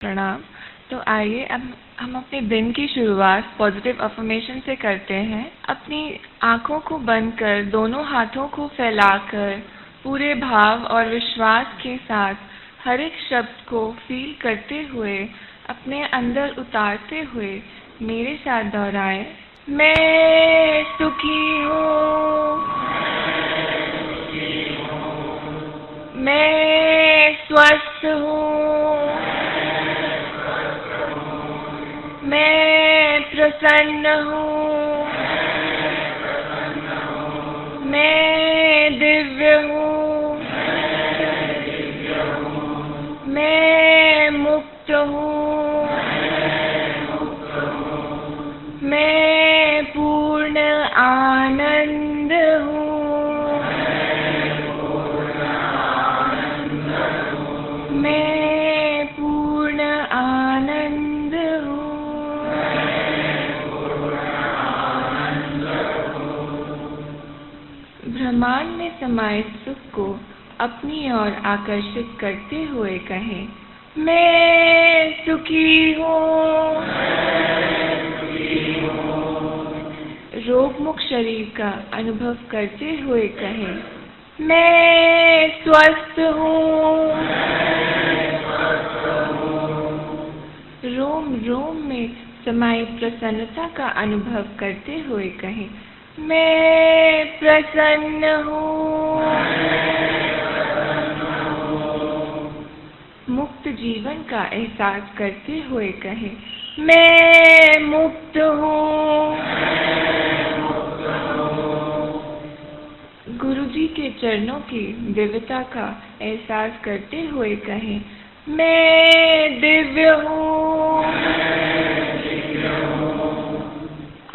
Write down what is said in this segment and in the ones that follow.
प्रणाम। तो आइए अब हम अपने दिन की शुरुआत पॉजिटिव अफर्मेशन से करते हैं। अपनी आंखों को बंद कर दोनों हाथों को फैलाकर पूरे भाव और विश्वास के साथ हर एक शब्द को फील करते हुए अपने अंदर उतारते हुए मेरे साथ दोहराएं। मैं सुखी हूँ, मैं स्वस्थ हूँ, मैं प्रसन्न हूँ, मैं दिव्य हूँ, मैं मुक्त हूँ, मैं पूर्ण आनंद हूँ, मैं पूर्ण आनंद हूँ। ब्रह्मांड में समाहित सुख को अपनी ओर आकर्षित करते हुए कहें, मैं सुखी हूँ। रोग मुक्त शरीर का अनुभव करते हुए कहें, मैं स्वस्थ हूँ। रोम रोम में समाई प्रसन्नता का अनुभव करते हुए कहें, मैं प्रसन्न हूँ। मुक्त जीवन का एहसास करते हुए कहें, मैं मुक्त हूँ। गुरु जी के चरणों की दिव्यता का एहसास करते हुए कहें, मैं दिव्य हूँ।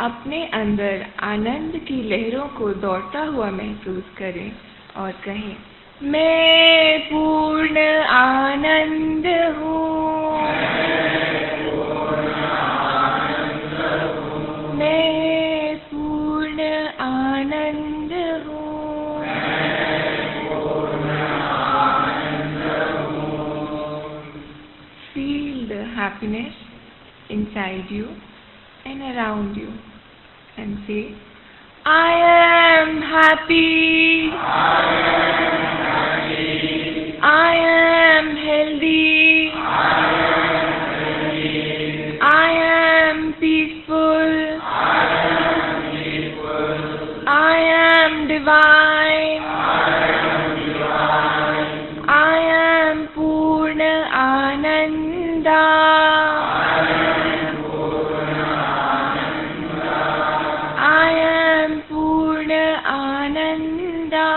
अपने अंदर आनंद की लहरों को दौड़ता हुआ महसूस करें और कहें, मैं पूर्ण आनंद हूँ। मैं पूर्ण आनंद हूँ। Feel the happiness inside you and around you and say, I am happy. I am healthy. I am peaceful. I am divine. I am Purna Ananda. I am Purna Ananda.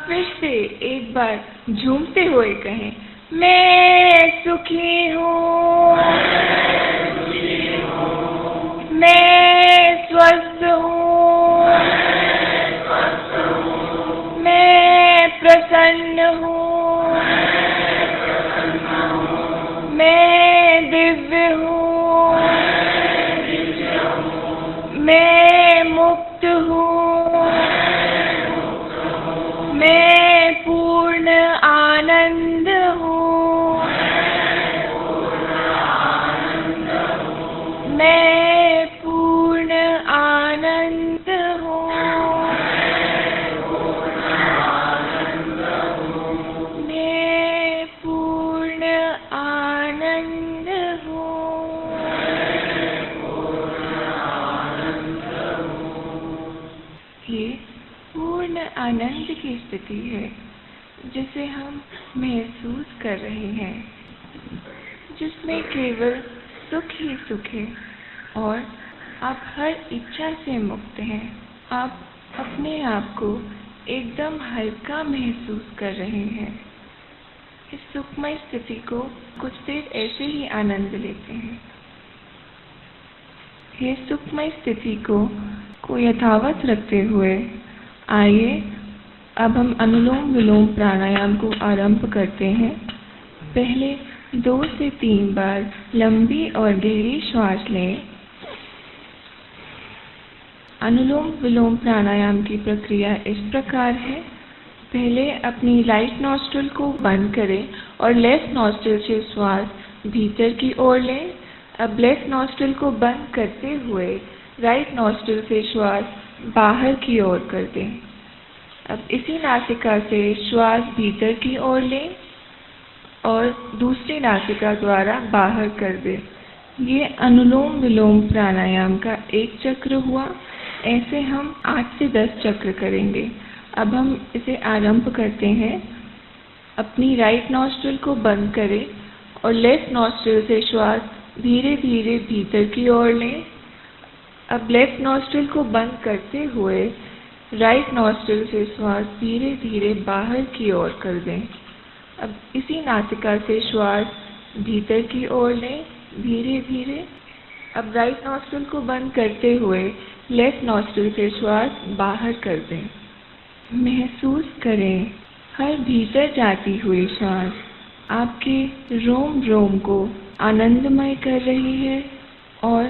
फिर से एक बार झूमते हुए कहें, मैं सुखी हूँ। मैं स्वस्थ हूँ। मैं प्रसन्न हूँ। मैं दिव्य हूँ। मैं मुक्त हूँ। मैं पूर्ण आनंद हूँ। मैं पूर्ण आनंद हूँ। मैं पूर्ण आनंद हूँ। ये पूर्ण आनंद की स्थिति है जिसे हम महसूस कर रहे हैं, जिसमें केवल सुख ही सुख है और आप हर इच्छा से मुक्त हैं। आप अपने आप को एकदम हल्का महसूस कर रहे हैं। इस सुखमय स्थिति को कुछ देर ऐसे ही आनंद लेते हैं। ये सुखमय स्थिति को यथावत रखते हुए आइए अब हम अनुलोम विलोम प्राणायाम को आरंभ करते हैं। पहले 2 से 3 बार लंबी और गहरी श्वास लें। अनुलोम विलोम प्राणायाम की प्रक्रिया इस प्रकार है। पहले अपनी राइट नॉस्ट्रिल को बंद करें और लेफ्ट नॉस्ट्रिल से श्वास भीतर की ओर लें। अब लेफ्ट नॉस्ट्रिल को बंद करते हुए राइट नॉस्ट्रिल से श्वास बाहर की ओर कर दें। अब इसी नासिका से श्वास भीतर की ओर लें और दूसरी नासिका द्वारा बाहर कर दें। ये अनुलोम विलोम प्राणायाम का एक चक्र हुआ। ऐसे हम 8 से 10 चक्र करेंगे। अब हम इसे आरंभ करते हैं। अपनी राइट नॉस्ट्रिल को बंद करें और लेफ्ट नॉस्ट्रिल से श्वास धीरे धीरे भीतर की ओर लें। अब लेफ्ट नॉस्ट्रिल को बंद करते हुए राइट नॉस्ट्रिल से श्वास धीरे धीरे बाहर की ओर कर दें। अब इसी नासिका से श्वास भीतर की ओर लें धीरे धीरे। अब राइट नॉस्ट्रिल को बंद करते हुए लेफ्ट नॉस्ट्रिल से श्वास बाहर कर दें। महसूस करें हर भीतर जाती हुई श्वास आपके रोम रोम को आनंदमय कर रही है और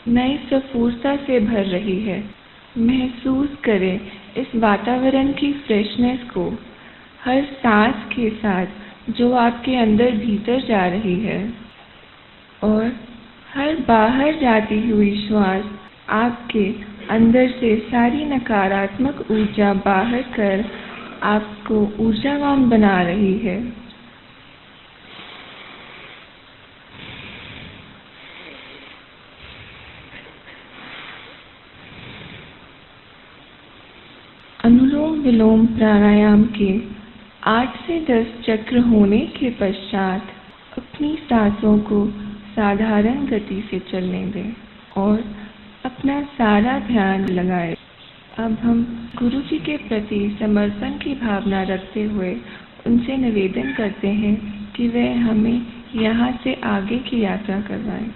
नई स्फूर्ता से भर रही है। महसूस करें इस वातावरण की फ्रेशनेस को हर सांस के साथ जो आपके अंदर भीतर जा रही है, और हर बाहर जाती हुई श्वास आपके अंदर से सारी नकारात्मक ऊर्जा बाहर कर आपको ऊर्जावान बना रही है। अनुलोम विलोम प्राणायाम के 8 से 10 चक्र होने के पश्चात अपनी सांसों को साधारण गति से चलने दें और अपना सारा ध्यान लगाएं। अब हम गुरु जी के प्रति समर्पण की भावना रखते हुए उनसे निवेदन करते हैं कि वह हमें यहाँ से आगे की यात्रा करवाएं।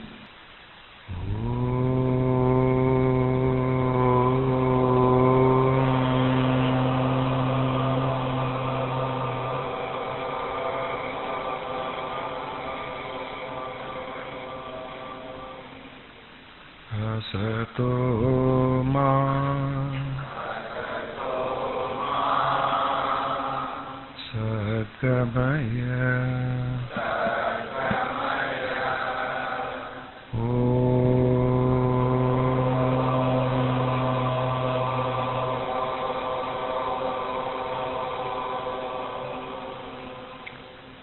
असतो मा सद्गमय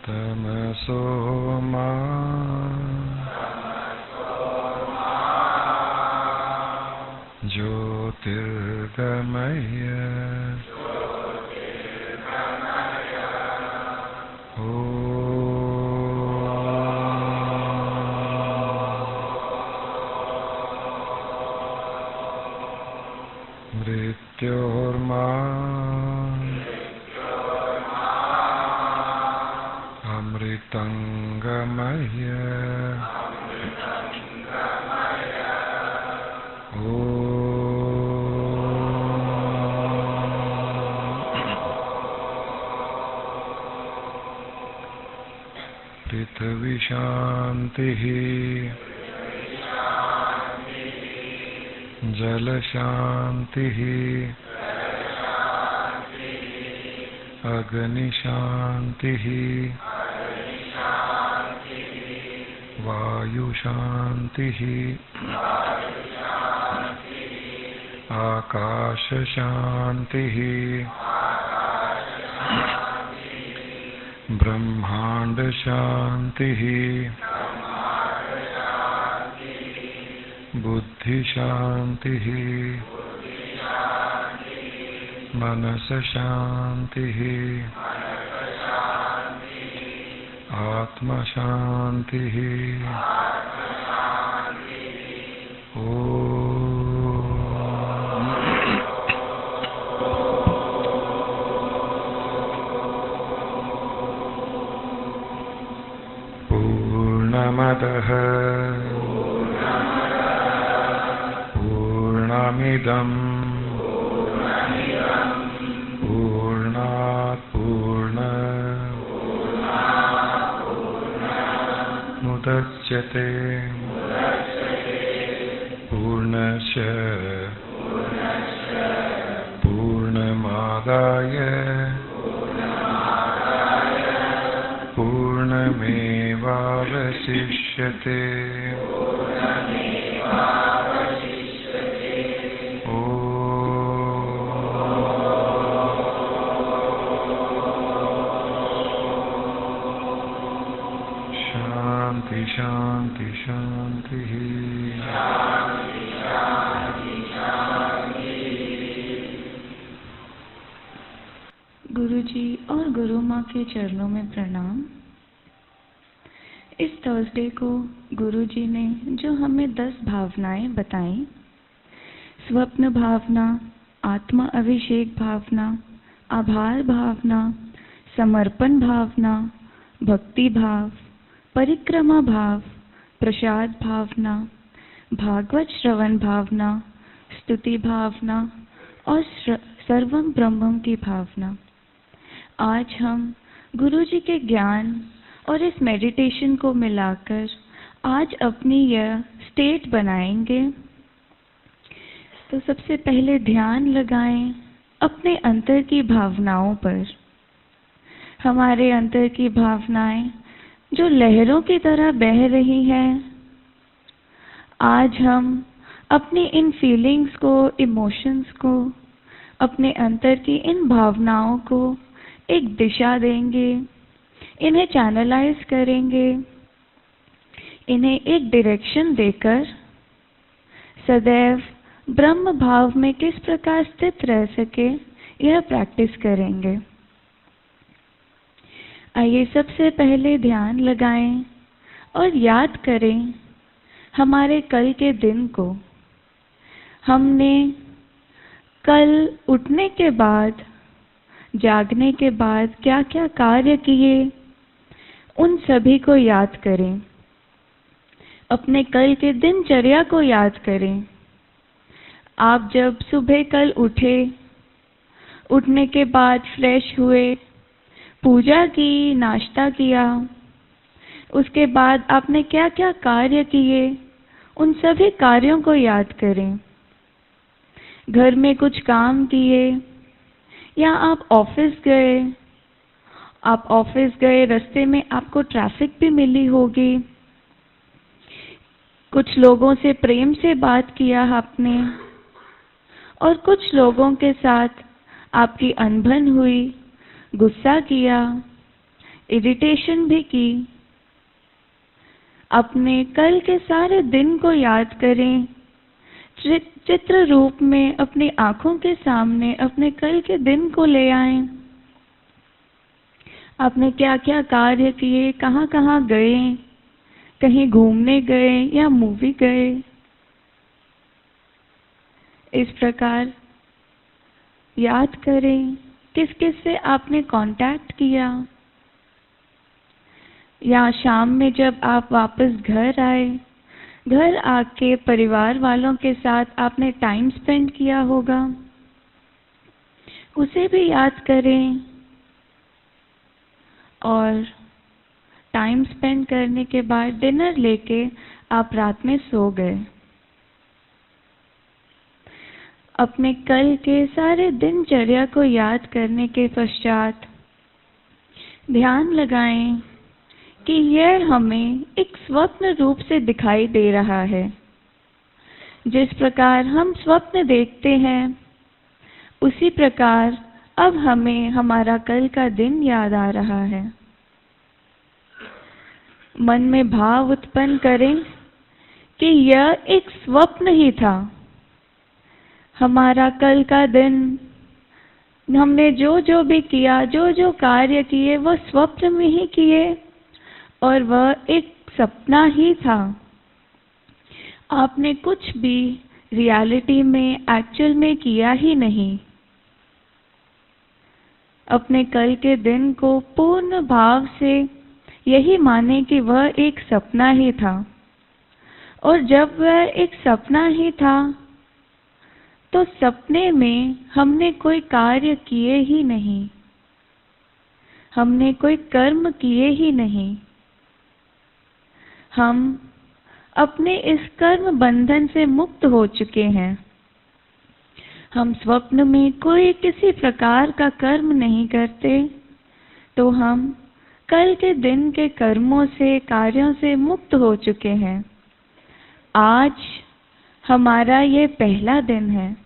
तमसो मा ज्योतिर्गमय मृत्योर्मा अमृतंगमय पृथ्वी शांति जल शांति अग्नि शांति वायु शांति आकाश शांति ब्रह्मांड शांति बुद्धि शांति मनस शांति आत्मा शांति पूर्णमदः पूर्णमिदं पूर्णात् पूर्णमुदच्यते पूर्णस्य पूर्णमादाय पूर्णमेवावशिष्यते। शांति शांति शांति। गुरु जी और गुरु माँ के चरणों में प्रणाम। इस थर्सडे को गुरु जी ने जो हमें 10 भावनाएं बताई, स्वप्न भावना, आत्मा अभिषेक भावना, आभार भावना, समर्पण भावना, भक्ति भाव, परिक्रमा भाव, प्रसाद भावना, भागवत श्रवण भावना, स्तुति भावना और सर्वम ब्रह्मम की भावना। आज हम गुरु जी के ज्ञान और इस मेडिटेशन को मिलाकर आज अपनी यह स्टेट बनाएंगे। तो सबसे पहले ध्यान लगाएं अपने अंतर की भावनाओं पर। हमारे अंतर की भावनाएं जो लहरों की तरह बह रही हैं, आज हम अपनी इन फीलिंग्स को, इमोशंस को, अपने अंतर की इन भावनाओं को एक दिशा देंगे, इन्हें चैनलाइज करेंगे, इन्हें एक डायरेक्शन देकर सदैव ब्रह्म भाव में किस प्रकार स्थित रह सके, यह प्रैक्टिस करेंगे। आइए सबसे पहले ध्यान लगाएं और याद करें हमारे कल के दिन को। हमने कल उठने के बाद, जागने के बाद क्या क्या कार्य किए, उन सभी को याद करें। अपने कल के दिनचर्या को याद करें। आप जब सुबह कल उठे, उठने के बाद फ्रेश हुए, पूजा की, नाश्ता किया, उसके बाद आपने क्या क्या कार्य किए, उन सभी कार्यों को याद करें। घर में कुछ काम किए या आप ऑफिस गए, रास्ते में आपको ट्रैफिक भी मिली होगी, कुछ लोगों से प्रेम से बात किया आपने और कुछ लोगों के साथ आपकी अनबन हुई, गुस्सा किया, इरिटेशन भी की। अपने कल के सारे दिन को याद करें, चित्र रूप में अपनी आंखों के सामने अपने कल के दिन को ले आएं। आपने क्या क्या कार्य किए, कहाँ कहाँ गए, कहीं घूमने गए या मूवी गए। इस प्रकार याद करें किस किस से आपने कांटेक्ट किया, या शाम में जब आप वापस घर आए, घर आके परिवार वालों के साथ आपने टाइम स्पेंड किया होगा, उसे भी याद करें। और टाइम स्पेंड करने के बाद डिनर लेके आप रात में सो गए। अपने कल के सारे दिनचर्या को याद करने के पश्चात ध्यान लगाएं कि यह हमें एक स्वप्न रूप से दिखाई दे रहा है। जिस प्रकार हम स्वप्न देखते हैं, उसी प्रकार अब हमें हमारा कल का दिन याद आ रहा है। मन में भाव उत्पन्न करें कि यह एक स्वप्न ही था। हमारा कल का दिन, हमने जो जो भी किया, जो जो कार्य किए, वह स्वप्न में ही किए और वह एक सपना ही था। आपने कुछ भी रियलिटी में, एक्चुअल में किया ही नहीं। अपने कल के दिन को पूर्ण भाव से यही माने कि वह एक सपना ही था, और जब वह एक सपना ही था तो सपने में हमने कोई कार्य किए ही नहीं, हमने कोई कर्म किए ही नहीं। हम अपने इस कर्म बंधन से मुक्त हो चुके हैं। हम स्वप्न में कोई किसी प्रकार का कर्म नहीं करते, तो हम कल के दिन के कर्मों से, कार्यों से मुक्त हो चुके हैं। आज हमारा ये पहला दिन है।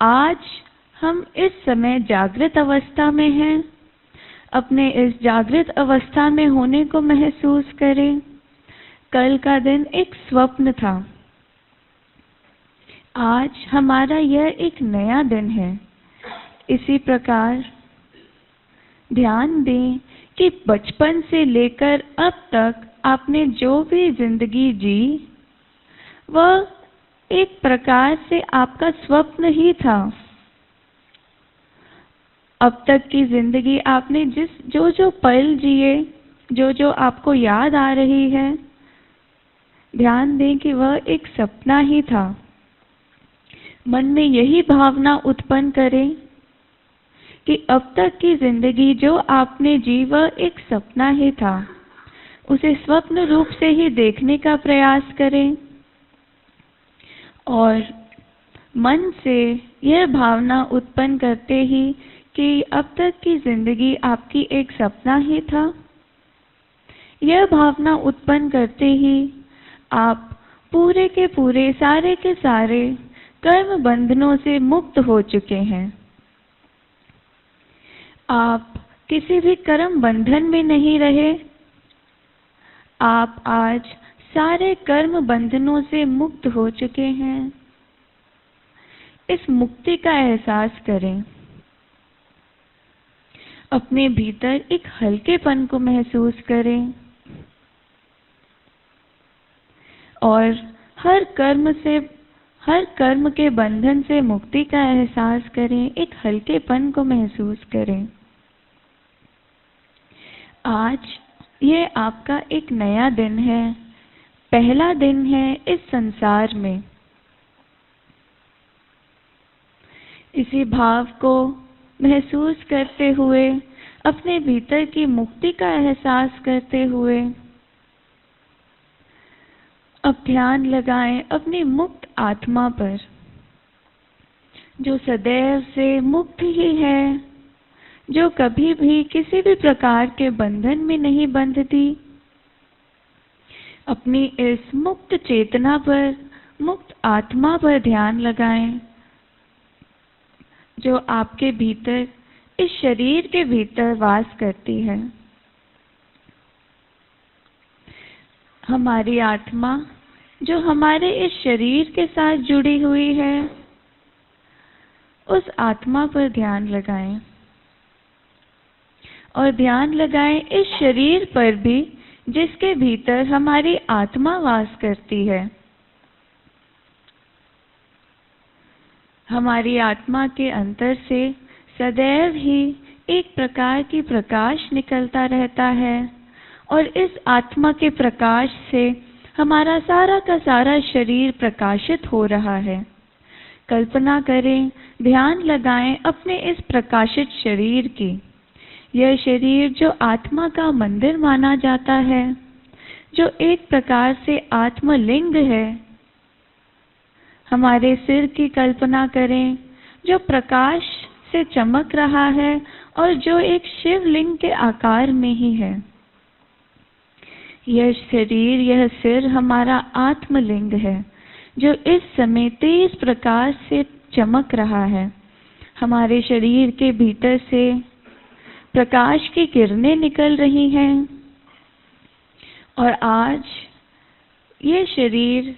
आज हम इस समय जागृत अवस्था में हैं। अपने इस जागृत अवस्था में होने को महसूस करें। कल का दिन एक स्वप्न था। आज हमारा यह एक नया दिन है। इसी प्रकार ध्यान दें कि बचपन से लेकर अब तक आपने जो भी जिंदगी जी वह एक प्रकार से आपका स्वप्न ही था। अब तक की जिंदगी आपने जो पल जिए, जो आपको याद आ रही है, ध्यान दें कि वह एक सपना ही था। मन में यही भावना उत्पन्न करें कि अब तक की जिंदगी जो आपने जी वह एक सपना ही था। उसे स्वप्न रूप से ही देखने का प्रयास करें और मन से यह भावना उत्पन्न करते ही कि अब तक की जिंदगी आपकी एक सपना ही था, यह भावना उत्पन्न करते ही आप पूरे के पूरे, सारे के सारे कर्म बंधनों से मुक्त हो चुके हैं। आप किसी भी कर्म बंधन में नहीं रहे। आप आज सारे कर्म बंधनों से मुक्त हो चुके हैं। इस मुक्ति का एहसास करें। अपने भीतर एक हल्केपन को महसूस करें और हर कर्म के बंधन से मुक्ति का एहसास करें। एक हल्केपन को महसूस करें। आज ये आपका एक नया दिन है, पहला दिन है इस संसार में। इसी भाव को महसूस करते हुए, अपने भीतर की मुक्ति का एहसास करते हुए, अब ध्यान लगाएं अपनी मुक्त आत्मा पर, जो सदैव से मुक्त ही है, जो कभी भी किसी भी प्रकार के बंधन में नहीं बंधती। अपनी इस मुक्त चेतना पर, मुक्त आत्मा पर ध्यान लगाएं, जो आपके भीतर, इस शरीर के भीतर वास करती है। हमारी आत्मा जो हमारे इस शरीर के साथ जुड़ी हुई है, उस आत्मा पर ध्यान लगाएं और ध्यान लगाएं इस शरीर पर भी, जिसके भीतर हमारी आत्मा वास करती है। हमारी आत्मा के अंतर से सदैव ही एक प्रकार की प्रकाश निकलता रहता है और इस आत्मा के प्रकाश से हमारा सारा का सारा शरीर प्रकाशित हो रहा है। कल्पना करें, ध्यान लगाएं अपने इस प्रकाशित शरीर की। यह शरीर जो आत्मा का मंदिर माना जाता है, जो एक प्रकार से आत्मलिंग है। हमारे सिर की कल्पना करें, जो प्रकाश से चमक रहा है और जो एक शिवलिंग के आकार में ही है। यह शरीर, यह सिर हमारा आत्मलिंग है, जो इस समय तेज प्रकाश से चमक रहा है। हमारे शरीर के भीतर से प्रकाश की किरणें निकल रही हैं और आज ये शरीर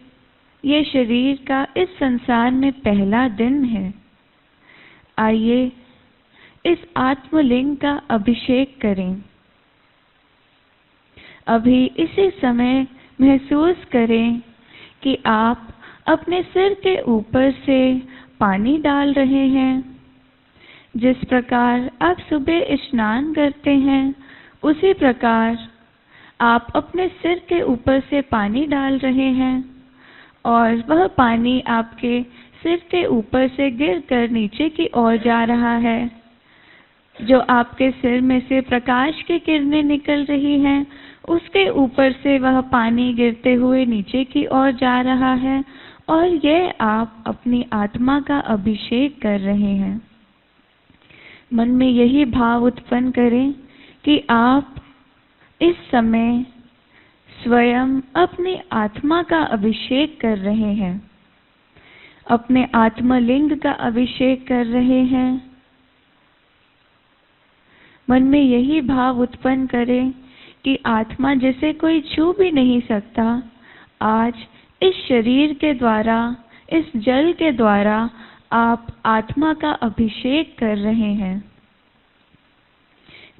का इस संसार में पहला दिन है। आइए इस आत्मलिंग का अभिषेक करें। अभी इसी समय महसूस करें कि आप अपने सिर के ऊपर से पानी डाल रहे हैं। जिस प्रकार आप सुबह स्नान करते हैं, उसी प्रकार आप अपने सिर के ऊपर से पानी डाल रहे हैं और वह पानी आपके सिर के ऊपर से गिरकर नीचे की ओर जा रहा है। जो आपके सिर में से प्रकाश की किरणें निकल रही हैं, उसके ऊपर से वह पानी गिरते हुए नीचे की ओर जा रहा है और यह आप अपनी आत्मा का अभिषेक कर रहे हैं। मन में यही भाव उत्पन्न करें कि आप इस समय स्वयं अपनी आत्मा का अभिषेक कर रहे हैं, अपने आत्मलिंग का अभिषेक कर रहे हैं। मन में यही भाव उत्पन्न करें कि आत्मा जिसे कोई छू भी नहीं सकता, आज इस शरीर के द्वारा, इस जल के द्वारा आप आत्मा का अभिषेक कर रहे हैं।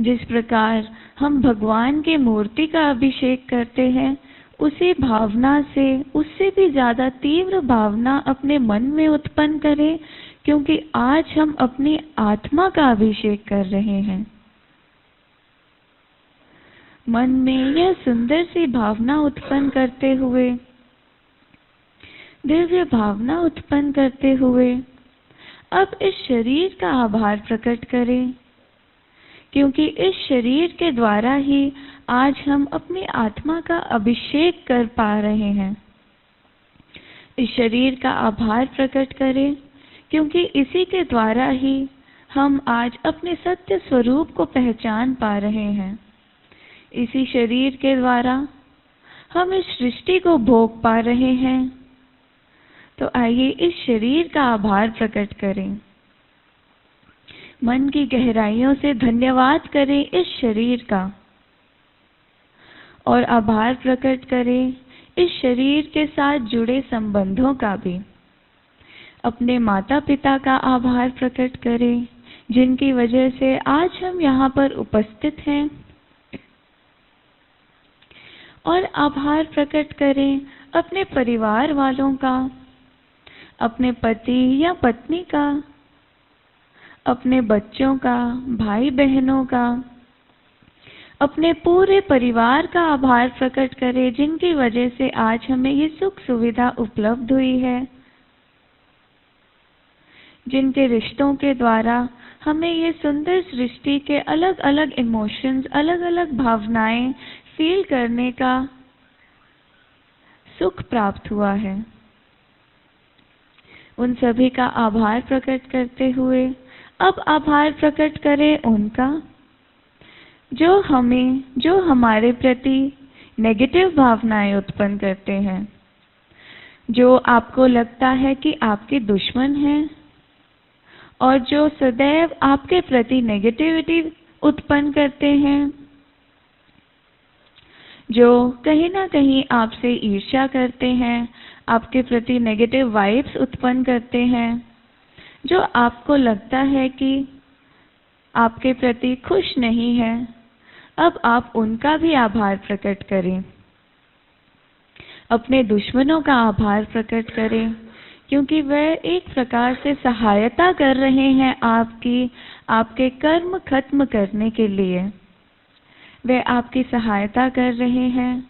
जिस प्रकार हम भगवान की मूर्ति का अभिषेक करते हैं, उसी भावना से, उससे भी ज्यादा तीव्र भावना अपने मन में उत्पन्न करें, क्योंकि आज हम अपनी आत्मा का अभिषेक कर रहे हैं। मन में यह सुंदर सी भावना उत्पन्न करते हुए, दिव्य भावना उत्पन्न करते हुए, अब इस शरीर का आभार प्रकट करें, क्योंकि इस शरीर के द्वारा ही आज हम अपनी आत्मा का अभिषेक कर पा रहे हैं। इस शरीर का आभार प्रकट करें, क्योंकि इसी के द्वारा ही हम आज अपने सत्य स्वरूप को पहचान पा रहे हैं। इसी शरीर के द्वारा हम इस सृष्टि को भोग पा रहे हैं। तो आइए इस शरीर का आभार प्रकट करें, मन की गहराइयों से धन्यवाद करें इस शरीर का, और आभार प्रकट करें इस शरीर के साथ जुड़े संबंधों का भी। अपने माता पिता का आभार प्रकट करें, जिनकी वजह से आज हम यहाँ पर उपस्थित हैं, और आभार प्रकट करें अपने परिवार वालों का, अपने पति या पत्नी का, अपने बच्चों का, भाई बहनों का, अपने पूरे परिवार का आभार प्रकट करें, जिनकी वजह से आज हमें ये सुख सुविधा उपलब्ध हुई है, जिनके रिश्तों के द्वारा हमें ये सुंदर सृष्टि के अलग अलग इमोशंस, अलग अलग भावनाएं फील करने का सुख प्राप्त हुआ है। उन सभी का आभार प्रकट करते हुए अब आभार प्रकट करें उनका जो हमारे प्रति नेगेटिव भावनाएं उत्पन्न करते हैं, जो आपको लगता है कि आपके दुश्मन हैं, और जो सदैव आपके प्रति नेगेटिविटी उत्पन्न करते हैं, जो कहीं ना कहीं आपसे ईर्ष्या करते हैं, आपके प्रति नेगेटिव वाइब्स उत्पन्न करते हैं, जो आपको लगता है कि आपके प्रति खुश नहीं है, अब आप उनका भी आभार प्रकट करें। अपने दुश्मनों का आभार प्रकट करें, क्योंकि वह एक प्रकार से सहायता कर रहे हैं आपके कर्म खत्म करने के लिए। वे आपकी सहायता कर रहे हैं।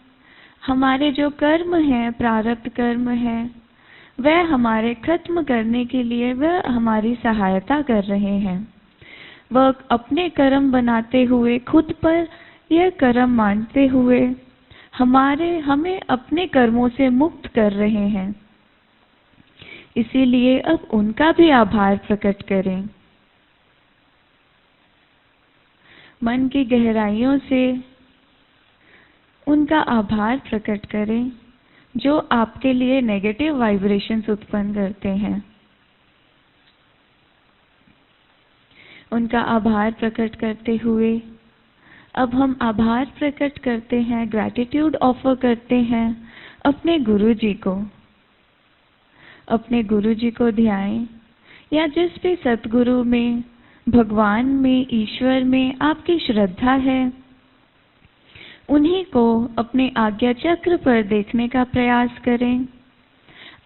हमारे जो कर्म हैं, प्रारब्ध कर्म हैं, वह हमारे खत्म करने के लिए वह हमारी सहायता कर रहे हैं। वह अपने कर्म बनाते हुए, खुद पर यह कर्म मानते हुए हमें अपने कर्मों से मुक्त कर रहे हैं। इसीलिए अब उनका भी आभार प्रकट करें। मन की गहराइयों से उनका आभार प्रकट करें, जो आपके लिए नेगेटिव वाइब्रेशंस उत्पन्न करते हैं। उनका आभार प्रकट करते हुए अब हम आभार प्रकट करते हैं, ग्रैटिट्यूड ऑफर करते हैं अपने गुरुजी को। अपने गुरुजी को ध्याएं, या जिस भी सतगुरु में, भगवान में, ईश्वर में आपकी श्रद्धा है, उन्हीं को अपने आज्ञा चक्र पर देखने का प्रयास करें।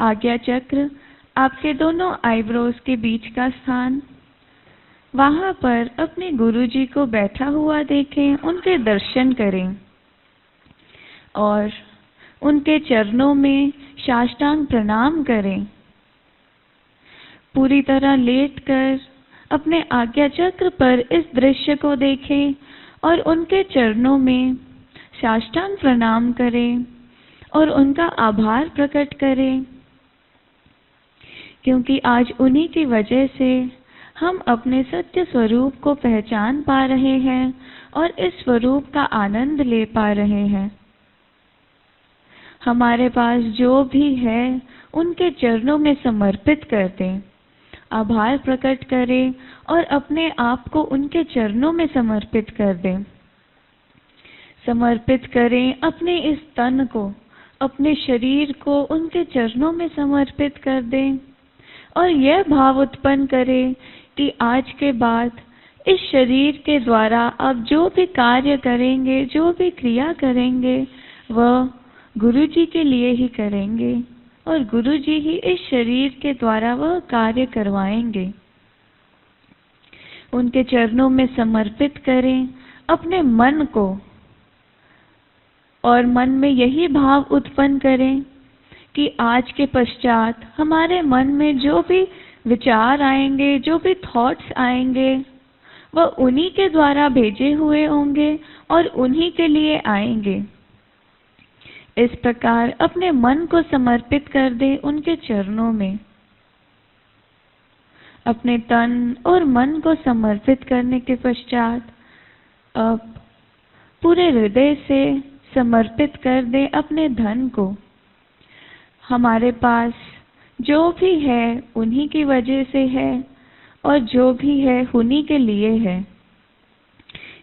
आज्ञा चक्र आपके दोनों आईब्रोज के बीच का स्थान, वहां पर अपने गुरुजी को बैठा हुआ देखें, उनके दर्शन करें और उनके चरणों में साष्टांग प्रणाम करें। पूरी तरह लेटकर अपने आज्ञा चक्र पर इस दृश्य को देखें और उनके चरणों में साष्टांग प्रणाम करें और उनका आभार प्रकट करें, क्योंकि आज उन्हीं की वजह से हम अपने सत्य स्वरूप को पहचान पा रहे हैं और इस स्वरूप का आनंद ले पा रहे हैं। हमारे पास जो भी है उनके चरणों में समर्पित कर दें, आभार प्रकट करें और अपने आप को उनके चरणों में समर्पित कर दें। समर्पित करें अपने इस तन को, अपने शरीर को उनके चरणों में समर्पित कर दें और यह भाव उत्पन्न करें कि आज के बाद इस शरीर के द्वारा आप जो भी कार्य करेंगे, जो भी क्रिया करेंगे, वह गुरु जी के लिए ही करेंगे और गुरु जी ही इस शरीर के द्वारा वह कार्य करवाएंगे। उनके चरणों में समर्पित करें अपने मन को और मन में यही भाव उत्पन्न करें कि आज के पश्चात हमारे मन में जो भी विचार आएंगे, जो भी थॉट्स आएंगे, वह उन्हीं के द्वारा भेजे हुए होंगे और उन्हीं के लिए आएंगे। इस प्रकार अपने मन को समर्पित कर दें उनके चरणों में। अपने तन और मन को समर्पित करने के पश्चात अब पूरे हृदय से समर्पित कर दें अपने धन को। हमारे पास जो भी है उन्हीं की वजह से है और जो भी है उन्हीं के लिए है।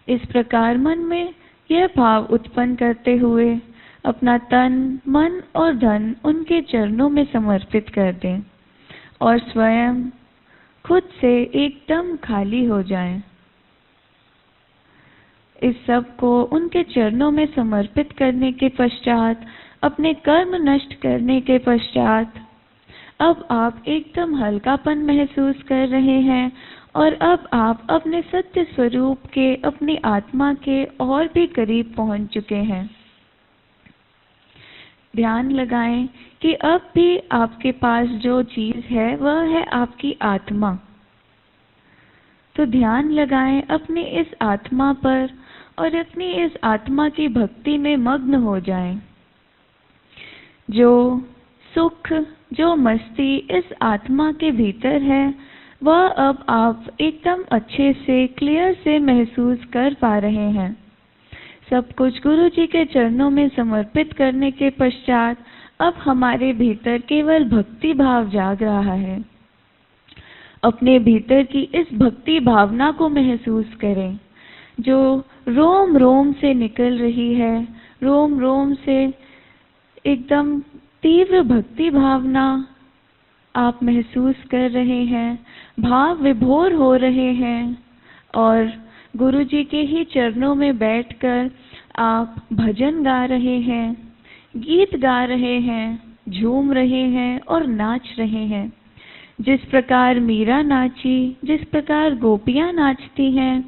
इस प्रकार मन में यह भाव उत्पन्न करते हुए अपना तन, मन और धन उनके चरणों में समर्पित कर दें और स्वयं खुद से एकदम खाली हो जाएं। इस सब को उनके चरणों में समर्पित करने के पश्चात, अपने कर्म नष्ट करने के पश्चात, अब आप एकदम हल्कापन महसूस कर रहे हैं और अब आप अपने सत्य स्वरूप के, अपनी आत्मा के और भी करीब पहुंच चुके हैं। ध्यान लगाएं कि अब भी आपके पास जो चीज है वह है आपकी आत्मा। तो ध्यान लगाएं अपनी इस आत्मा पर और अपनी इस आत्मा की भक्ति में मग्न हो जाएं। जो सुख, जो मस्ती इस आत्मा के भीतर है, वह अब आप एकदम अच्छे से, क्लियर से महसूस कर पा रहे हैं। सब कुछ गुरु जी के चरणों में समर्पित करने के पश्चात अब हमारे भीतर केवल भक्ति भाव जाग रहा है। अपने भीतर की इस भक्ति भावना को महसूस करें जो रोम रोम से निकल रही है। रोम रोम से एकदम तीव्र भक्ति भावना आप महसूस कर रहे हैं, भाव विभोर हो रहे हैं और गुरु जी के ही चरणों में बैठकर आप भजन गा रहे हैं, गीत गा रहे हैं, झूम रहे हैं और नाच रहे हैं। जिस प्रकार मीरा नाची, जिस प्रकार गोपियां नाचती हैं,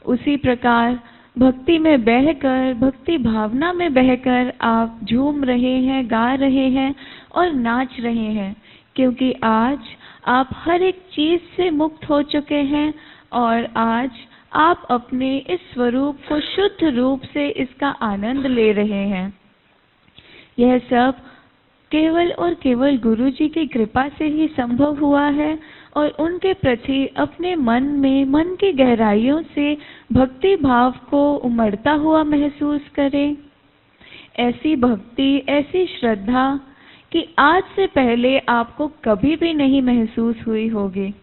उसी प्रकार भक्ति में बहकर, भक्ति भावना में बहकर आप झूम रहे हैं, गा रहे हैं और नाच रहे हैं, क्योंकि आज आप हर एक चीज से मुक्त हो चुके हैं और आज आप अपने इस स्वरूप को शुद्ध रूप से इसका आनंद ले रहे हैं। यह सब केवल और केवल गुरु जी की कृपा से ही संभव हुआ है और उनके प्रति अपने मन में, मन की गहराइयों से भक्ति भाव को उमड़ता हुआ महसूस करें। ऐसी भक्ति, ऐसी श्रद्धा कि आज से पहले आपको कभी भी नहीं महसूस हुई होगी।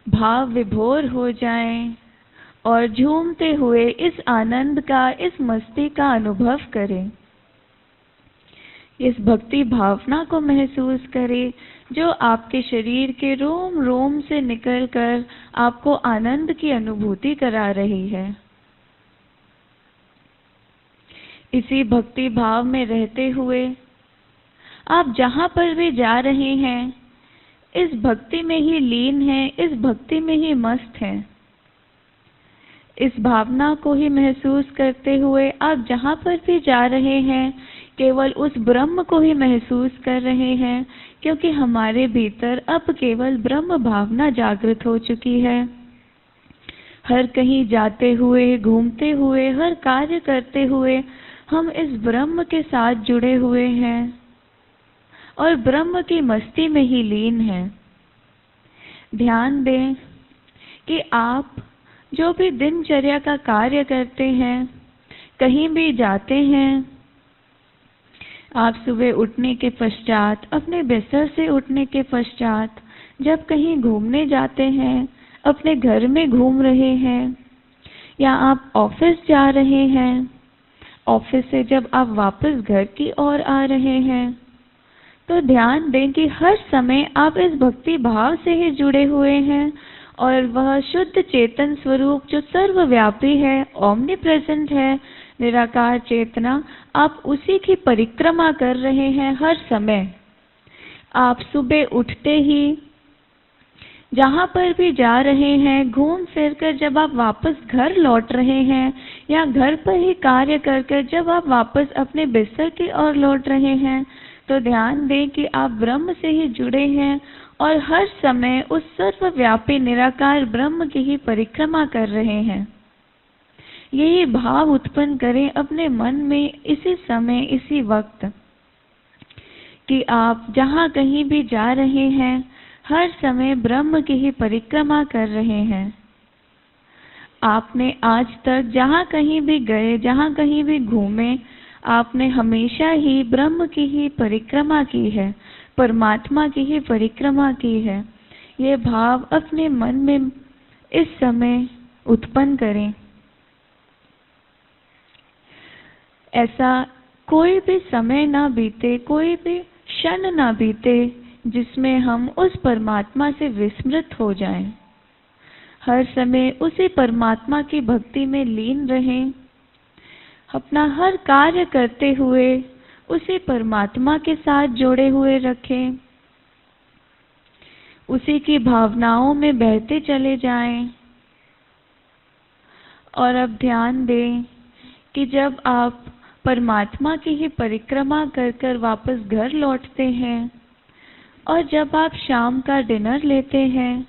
भाव विभोर हो जाएं और झूमते हुए इस आनंद का, इस मस्ती का अनुभव करें। इस भक्ति भावना को महसूस करें जो आपके शरीर के रोम रोम से निकलकर आपको आनंद की अनुभूति करा रही है। इसी भक्ति भाव में रहते हुए आप जहाँ पर भी जा रहे हैं, इस भक्ति में ही लीन हैं, इस भक्ति में ही मस्त हैं। इस भावना को ही महसूस करते हुए आप जहाँ पर भी जा रहे हैं, केवल उस ब्रह्म को ही महसूस कर रहे हैं, क्योंकि हमारे भीतर अब केवल ब्रह्म भावना जागृत हो चुकी है। हर कहीं जाते हुए, घूमते हुए, हर कार्य करते हुए हम इस ब्रह्म के साथ जुड़े हुए हैं और ब्रह्म की मस्ती में ही लीन हैं। ध्यान दें कि आप जो भी दिनचर्या का कार्य करते हैं, कहीं भी जाते हैं, आप सुबह उठने के पश्चात, अपने बिस्तर से उठने के पश्चात, जब कहीं घूमने जाते हैं, अपने घर में घूम रहे हैं, या आप ऑफिस जा रहे हैं, ऑफिस से जब आप वापस घर की ओर आ रहे हैं, तो ध्यान दें कि हर समय आप इस भक्ति भाव से ही जुड़े हुए हैं और वह शुद्ध चेतन स्वरूप जो सर्वव्यापी है, ओमनी प्रेजेंट है, निराकार चेतना, आप उसी की परिक्रमा कर रहे हैं हर समय। आप सुबह उठते ही जहाँ पर भी जा रहे हैं, घूम फिर कर जब आप वापस घर लौट रहे हैं, या घर पर ही कार्य कर कर जब आप वापस अपने बिस्तर की ओर लौट रहे हैं, तो ध्यान दें कि आप ब्रह्म से ही जुड़े हैं और हर समय उस सर्वव्यापी निराकार ब्रह्म की ही परिक्रमा कर रहे हैं। यही भाव उत्पन्न करें अपने मन में इसी समय, इसी वक्त, कि आप जहाँ कहीं भी जा रहे हैं, हर समय ब्रह्म की ही परिक्रमा कर रहे हैं। आपने आज तक जहाँ कहीं भी गए, जहाँ कहीं भी घूमे, आपने हमेशा ही ब्रह्म की ही परिक्रमा की है, परमात्मा की ही परिक्रमा की है। ये भाव अपने मन में इस समय उत्पन्न करें। ऐसा कोई भी समय ना बीते, कोई भी क्षण ना बीते जिसमें हम उस परमात्मा से विस्मृत हो जाएं। हर समय उसी परमात्मा की भक्ति में लीन रहें। अपना हर कार्य करते हुए उसी परमात्मा के साथ जोड़े हुए रखें। उसी की भावनाओं में बहते चले जाएं। और अब ध्यान दें कि जब आप परमात्मा की ही परिक्रमा कर कर वापस घर लौटते हैं और जब आप शाम का डिनर लेते हैं,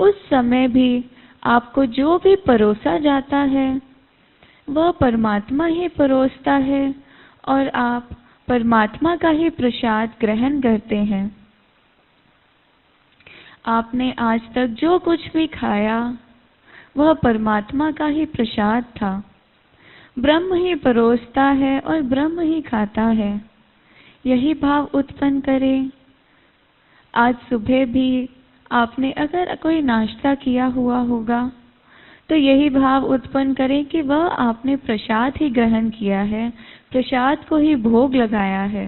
उस समय भी आपको जो भी परोसा जाता है वह परमात्मा ही परोसता है और आप परमात्मा का ही प्रसाद ग्रहण करते हैं। आपने आज तक जो कुछ भी खाया वह परमात्मा का ही प्रसाद था। ब्रह्म ही परोसता है और ब्रह्म ही खाता है। यही भाव उत्पन्न करें। आज सुबह भी आपने अगर कोई नाश्ता किया हुआ होगा तो यही भाव उत्पन्न करें कि वह आपने प्रसाद ही ग्रहण किया है, प्रसाद को ही भोग लगाया है।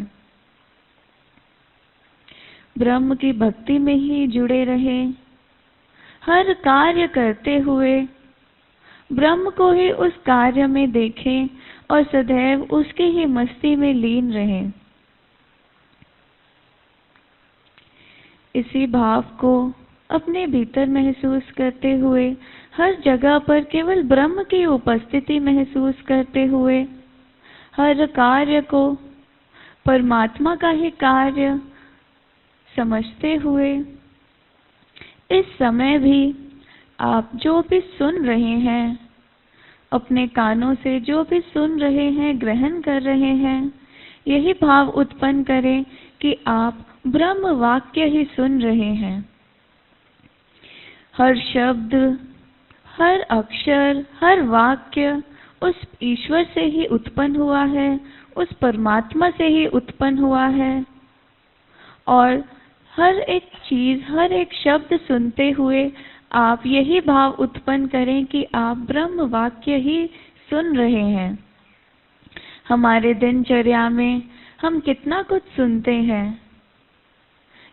ब्रह्म की भक्ति में ही जुड़े रहें। हर कार्य करते हुए ब्रह्म को ही उस कार्य में देखें और सदैव उसकी ही मस्ती में लीन रहें। इसी भाव को अपने भीतर महसूस करते हुए, हर जगह पर केवल ब्रह्म की उपस्थिति महसूस करते हुए, हर कार्य को परमात्मा का ही कार्य समझते हुए, इस समय भी आप जो भी सुन रहे हैं, अपने कानों से जो भी सुन रहे हैं, ग्रहण कर रहे हैं, यही भाव उत्पन्न करें कि आप ब्रह्म वाक्य ही सुन रहे हैं। हर शब्द, हर अक्षर, हर वाक्य उस ईश्वर से ही उत्पन्न हुआ है, उस परमात्मा से ही उत्पन्न हुआ है। और हर एक चीज, हर एक शब्द सुनते हुए आप यही भाव उत्पन्न करें कि आप ब्रह्म वाक्य ही सुन रहे हैं। हमारे दिनचर्या में हम कितना कुछ सुनते हैं।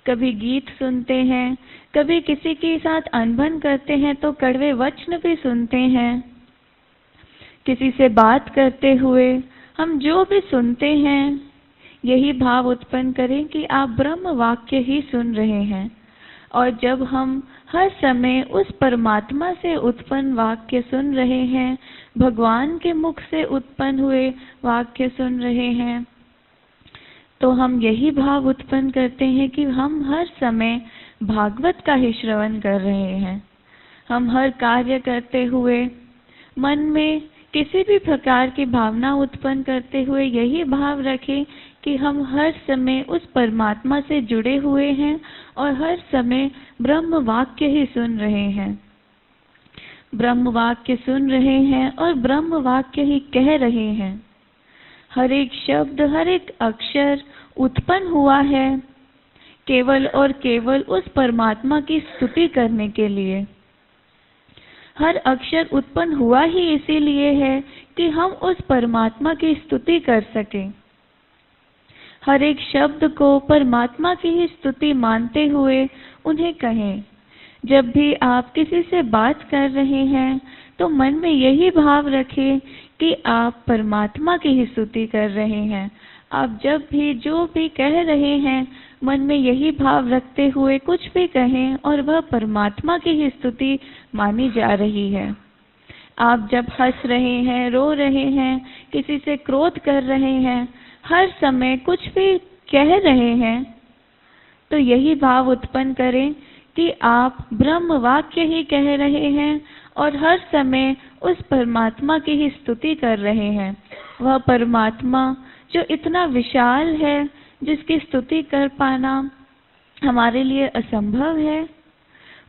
कभी गीत सुनते हैं, कभी किसी के साथ अनबन करते हैं तो कड़वे वचन भी सुनते हैं। किसी से बात करते हुए हम जो भी सुनते हैं, यही भाव उत्पन्न करें कि आप ब्रह्म वाक्य ही सुन रहे हैं। और जब हम हर समय उस परमात्मा से उत्पन्न वाक्य सुन रहे हैं, भगवान के मुख से उत्पन्न हुए वाक्य सुन रहे हैं, तो हम यही भाव उत्पन्न करते हैं कि हम हर समय भागवत का ही श्रवण कर रहे हैं। हम हर कार्य करते हुए मन में किसी भी प्रकार की भावना उत्पन्न करते हुए यही भाव रखें कि हम हर समय उस परमात्मा से जुड़े हुए हैं और हर समय ब्रह्म वाक्य ही सुन रहे हैं, ब्रह्म वाक्य सुन रहे हैं और ब्रह्म वाक्य ही कह रहे हैं। हर एक शब्द, हर एक अक्षर उत्पन्न हुआ है केवल और केवल उस परमात्मा की स्तुति करने के लिए। हर अक्षर उत्पन्न हुआ ही इसीलिए है कि हम उस परमात्मा की स्तुति कर सकें। हर एक शब्द को परमात्मा की ही स्तुति मानते हुए उन्हें कहें। जब भी आप किसी से बात कर रहे हैं तो मन में यही भाव रखें कि आप परमात्मा की ही स्तुति कर रहे हैं। आप जब भी जो भी कह रहे हैं मन में यही भाव रखते हुए कुछ भी कहें और वह परमात्मा की ही स्तुति मानी जा रही है। आप जब हंस रहे हैं, रो रहे हैं, किसी से क्रोध कर रहे हैं, हर समय कुछ भी कह रहे हैं तो यही भाव उत्पन्न करें कि आप ब्रह्म वाक्य ही कह रहे हैं और हर समय उस परमात्मा की ही स्तुति कर रहे हैं। वह परमात्मा जो इतना विशाल है, जिसकी स्तुति कर पाना हमारे लिए असंभव है,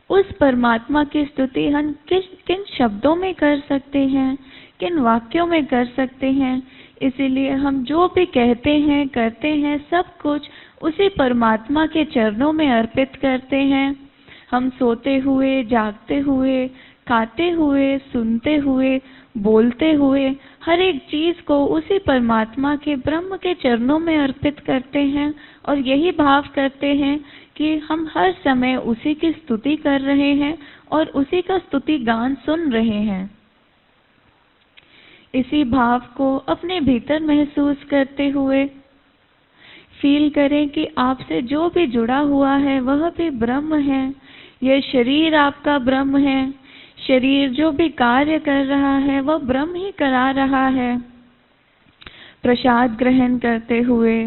उस परमात्मा की स्तुति हम किन शब्दों में कर सकते हैं, किन वाक्यों में कर सकते हैं। इसीलिए हम जो भी कहते हैं, करते हैं, सब कुछ उसी परमात्मा के चरणों में अर्पित करते हैं। हम सोते हुए, जागते हुए, खाते हुए, सुनते हुए, बोलते हुए हर एक चीज को उसी परमात्मा के ब्रह्म के चरणों में अर्पित करते हैं और यही भाव करते हैं कि हम हर समय उसी की स्तुति कर रहे हैं और उसी का स्तुति गान सुन रहे हैं। इसी भाव को अपने भीतर महसूस करते हुए फील करें कि आपसे जो भी जुड़ा हुआ है वह भी ब्रह्म है। यह शरीर आपका ब्रह्म है। शरीर जो भी कार्य कर रहा है वह ब्रह्म ही करा रहा है। प्रसाद ग्रहण करते हुए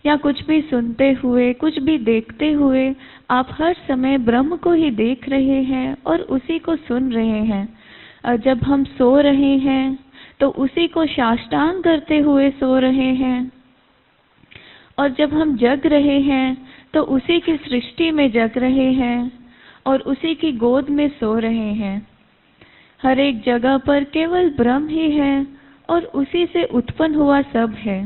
या कुछ भी सुनते हुए, कुछ भी देखते हुए आप हर समय ब्रह्म को ही देख रहे हैं और उसी को सुन रहे हैं। और जब हम सो रहे हैं तो उसी को साष्टांग करते हुए सो रहे हैं और जब हम जग रहे हैं तो उसी की सृष्टि में जग रहे हैं और उसी की गोद में सो रहे हैं। हर एक जगह पर केवल ब्रह्म ही है और उसी से उत्पन्न हुआ सब है।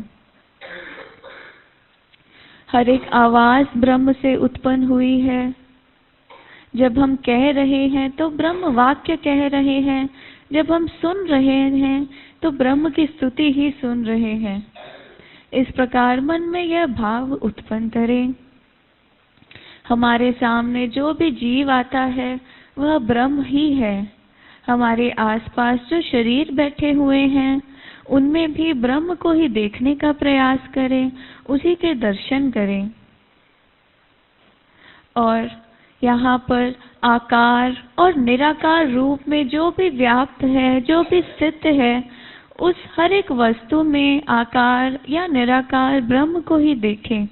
हर एक आवाज ब्रह्म से उत्पन्न हुई है। जब हम कह रहे हैं तो ब्रह्म वाक्य कह रहे हैं। जब हम सुन रहे हैं तो ब्रह्म की स्तुति ही सुन रहे हैं। इस प्रकार मन में यह भाव उत्पन्न करें। हमारे सामने जो भी जीव आता है वह ब्रह्म ही है। हमारे आसपास जो शरीर बैठे हुए हैं उनमें भी ब्रह्म को ही देखने का प्रयास करें, उसी के दर्शन करें। और यहाँ पर आकार और निराकार रूप में जो भी व्याप्त है, जो भी स्थित है, उस हर एक वस्तु में आकार या निराकार ब्रह्म को ही देखें।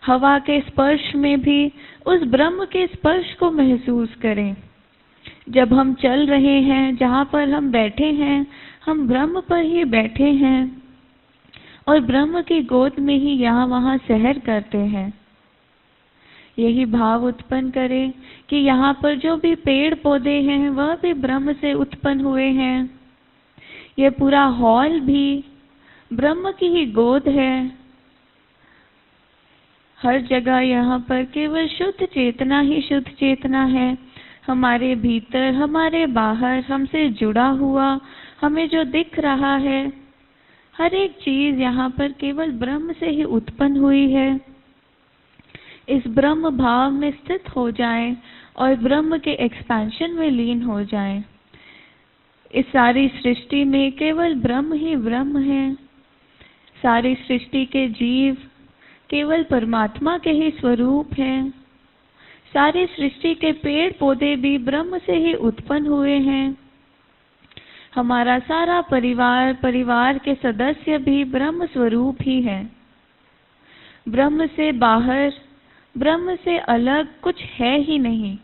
हवा के स्पर्श में भी उस ब्रह्म के स्पर्श को महसूस करें। जब हम चल रहे हैं, जहाँ पर हम बैठे हैं, हम ब्रह्म पर ही बैठे हैं और ब्रह्म की गोद में ही यहाँ वहाँ सहर करते हैं। यही भाव उत्पन्न करें कि यहाँ पर जो भी पेड़ पौधे हैं वह भी ब्रह्म से उत्पन्न हुए हैं। यह पूरा हॉल भी ब्रह्म की ही गोद है। हर जगह यहाँ पर केवल शुद्ध चेतना ही शुद्ध चेतना है। हमारे भीतर, हमारे बाहर, हमसे जुड़ा हुआ, हमें जो दिख रहा है, हर एक चीज यहाँ पर केवल ब्रह्म से ही उत्पन्न हुई है। इस ब्रह्म भाव में स्थित हो जाएं और ब्रह्म के एक्सपेंशन में लीन हो जाएं। इस सारी सृष्टि में केवल ब्रह्म ही ब्रह्म है। सारी सृष्टि के जीव केवल परमात्मा के ही स्वरूप हैं। सारी सृष्टि के पेड़ पौधे भी ब्रह्म से ही उत्पन्न हुए हैं। हमारा सारा परिवार, परिवार के सदस्य भी ब्रह्म स्वरूप ही है। ब्रह्म से बाहर, ब्रह्म से अलग कुछ है ही नहीं।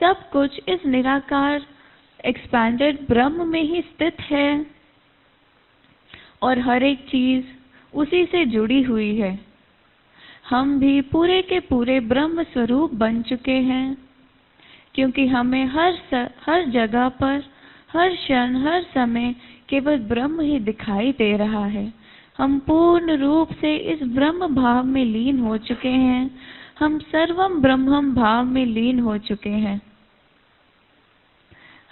सब कुछ इस निराकार एक्सपैंडेड ब्रह्म में ही स्थित है और हर एक चीज उसी से जुड़ी हुई है। हम भी पूरे के पूरे ब्रह्म स्वरूप बन चुके हैं, क्योंकि हमें हर जगह पर, हर क्षण, हर समय केवल ब्रह्म ही दिखाई दे रहा है। हम पूर्ण रूप से इस ब्रह्म भाव में लीन हो चुके हैं। हम सर्वम ब्रह्मम भाव में लीन हो चुके हैं।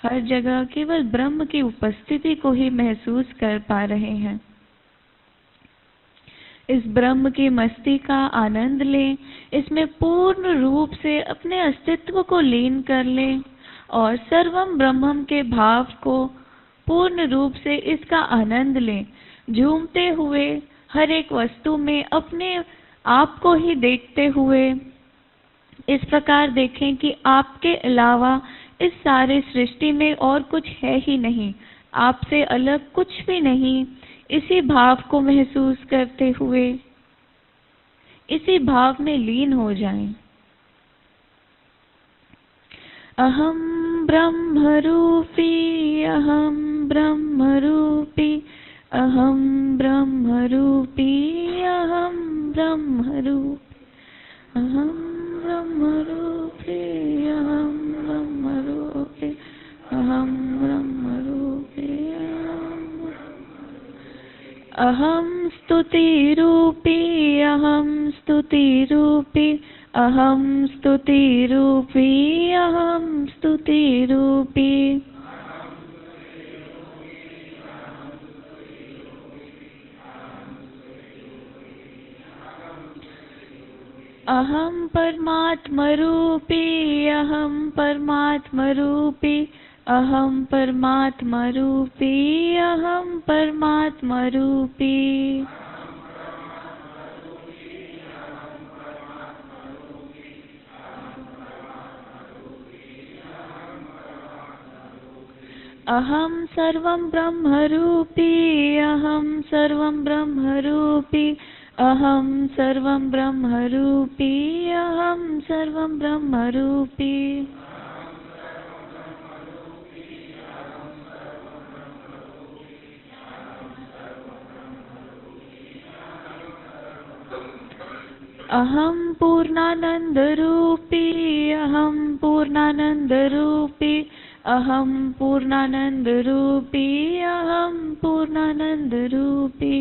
हर जगह केवल ब्रह्म की उपस्थिति को ही महसूस कर पा रहे हैं। इस ब्रह्म की मस्ती का आनंद लें, इसमें पूर्ण रूप से अपने अस्तित्व को लीन कर लें और सर्वम ब्रह्मम के भाव को पूर्ण रूप से इसका आनंद लें। झूमते हुए हर एक वस्तु में अपने आप को ही देखते हुए इस प्रकार देखें कि आपके अलावा इस सारे सृष्टि में और कुछ है ही नहीं, आपसे अलग कुछ भी नहीं। इसी भाव को महसूस करते हुए इसी भाव में लीन हो जाएं। अहम ब्रह्मरूपी, अहम ब्रह्मरूपी, अहम ब्रह्मरूपी, अहम ब्रह्मरूपी, अहम ब्रह्मरूपी, अहम ब्रह्मरूपी, अहम ब्रह्मरूपी, अहम स्तुतिरूपी, अहम स्तुतिरूपी, अहम स्तुतिरूपी, अहम स्तुतिरूपी, अहम परमात्मरूपी, अहम परमात्मरूपी, अहम परमात्मरूपी, अहम परमात्मरूपी, अहम सर्वं ब्रह्मरूपी, अहम सर्वं ब्रह्मरूपी, अहम सर्वं ब्रह्मरूपी, अहम सर्वं ब्रह्मरूपी, अहम पूर्णानंदरूपी, अहम पूर्णानंदरूपी, अहम पूर्णानंदरूपी, अहम पूर्णानंदरूपी,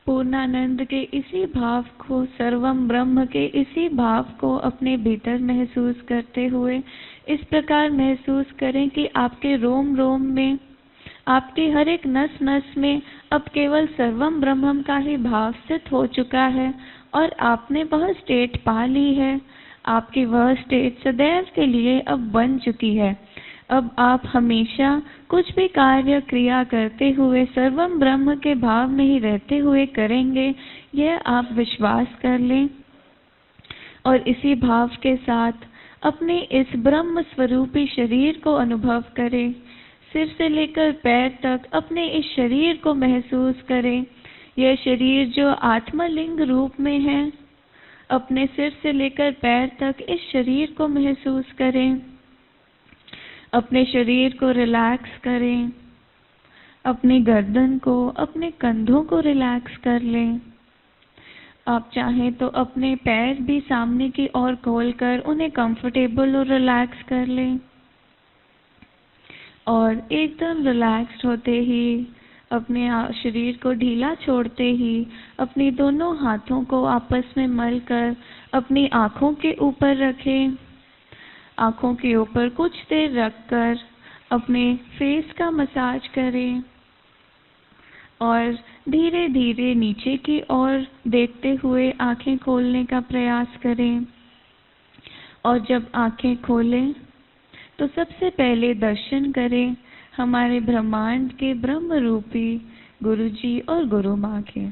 पूर्णानंद के इसी भाव को, सर्वम ब्रह्म के इसी भाव को अपने भीतर महसूस करते हुए इस प्रकार महसूस करें कि आपके रोम रोम में, आपकी हर एक नस नस में अब केवल सर्वम ब्रह्मम का ही भाव स्थित हो चुका है और आपने वह स्टेट पा ली है। आपकी वह स्टेट सदैव के लिए अब बन चुकी है। अब आप हमेशा कुछ भी कार्य क्रिया करते हुए सर्वम ब्रह्म के भाव में ही रहते हुए करेंगे, यह आप विश्वास कर लें और इसी भाव के साथ अपने इस ब्रह्म स्वरूपी शरीर को अनुभव करें। सिर से लेकर पैर तक अपने इस शरीर को महसूस करें। यह शरीर जो आत्मलिंग रूप में है, अपने सिर से लेकर पैर तक इस शरीर को महसूस करें। अपने शरीर को रिलैक्स करें, अपनी गर्दन को, अपने कंधों को रिलैक्स कर लें। आप चाहें तो अपने पैर भी सामने की ओर खोलकर उन्हें कंफर्टेबल और रिलैक्स कर लें और एकदम रिलैक्स्ड होते ही अपने शरीर को ढीला छोड़ते ही अपनी दोनों हाथों को आपस में मलकर अपनी आँखों के ऊपर रखें। आँखों के ऊपर कुछ देर रखकर अपने फेस का मसाज करें और धीरे धीरे नीचे की ओर देखते हुए आँखें खोलने का प्रयास करें। और जब आँखें खोलें तो सबसे पहले दर्शन करें हमारे ब्रह्मांड के ब्रह्म रूपी गुरुजी और गुरु माँ के।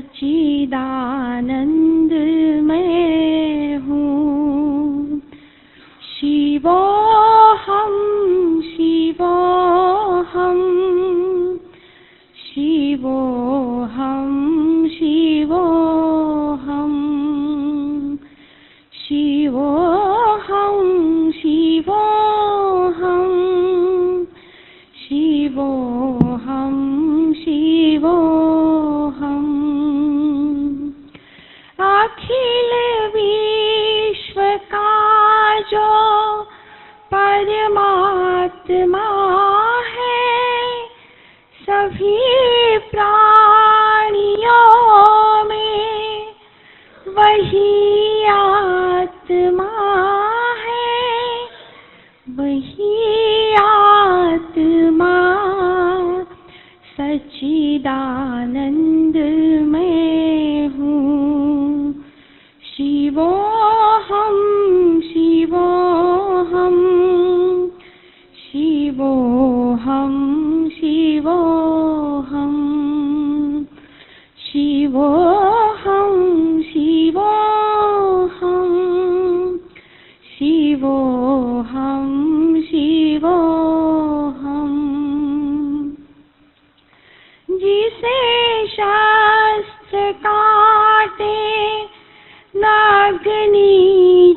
सच्चिदानंदमय हूँ। शिवोऽहं शिवोऽहं शिवोऽहं शिवोऽहं शिवोऽहं शिवोऽहं शिवोऽहं शिवोऽहम्। अखिल विश्व का जो परमात्मा है, सभी प्राणियों में वही आत्मा है, वही आत्मा सच्चिदानंदमय हूँ। शिवोऽहं शिवोऽहं शिवोऽहं शिवोऽहं शिवोऽहं शिवोऽहं शिवोऽहं शिवोऽहम्। जिसे शास्त्र काटे न अग्नि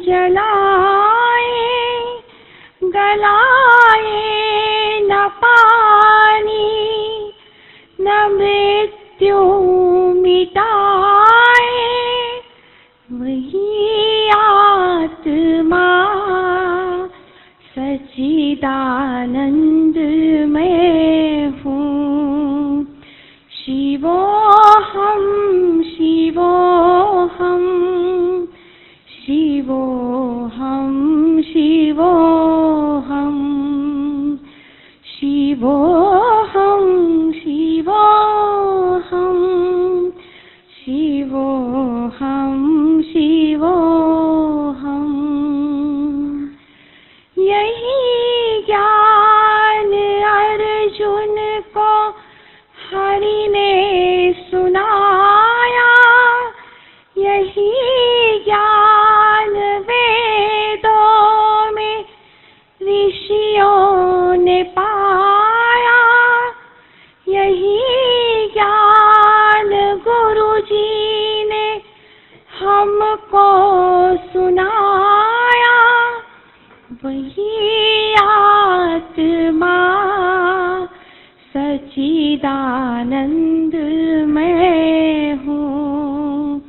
जलाए, गलाए न पानी, न मृत्यु मिटाए, वही आत्मा सच्चिदानंदमय हूँ। शिवोऽहं शिवोऽहं शिवोऽहं शिवोऽहं शिवोऽहं शिवोऽहं शिवोऽहं शिवोऽहम्। यही ज्ञान अर्जुन को हरि ने सुनाया, यही ज्ञान वेदों में ऋषियों ने पाया, यही ज्ञान गुरु जी ने हमको सुनाया, वही आत्मा सच्चिदानंदमय हूँ।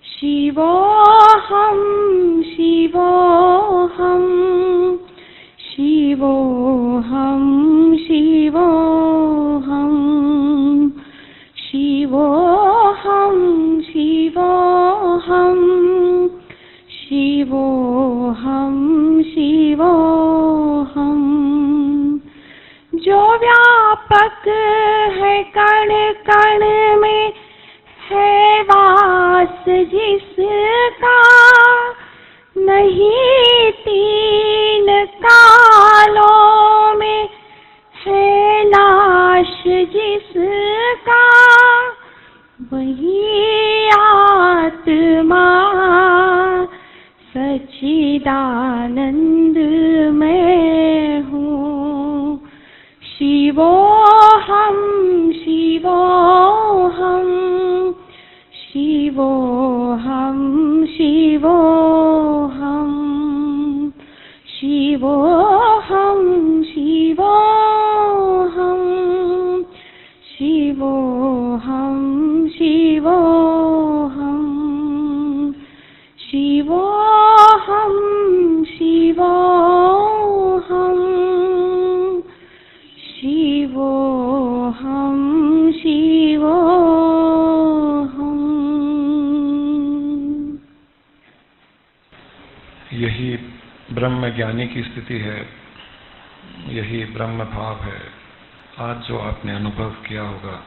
शिवोऽहं शिवोऽहं शिवोऽहं शिवोऽहं शिवोऽहं शिवोऽहं शिवोऽहं शिवोऽहम्। जो व्यापक है कण कण में, है वास जिसका, नहीं तीन कालों में है नाश जिसका, वही आत्मा सच्चिदानंदमय हूँ। शिवोऽहं शिवोऽहं शिवोऽहं शिवोऽहं शिवोऽहं शिवोऽहं शिवोऽहं शिवोऽहं शिवोऽहं शिवोऽहं शिवोऽहं शिवोऽहम्। यही ब्रह्म ज्ञानी की स्थिति है, यही ब्रह्म भाव है। आज जो आपने अनुभव किया होगा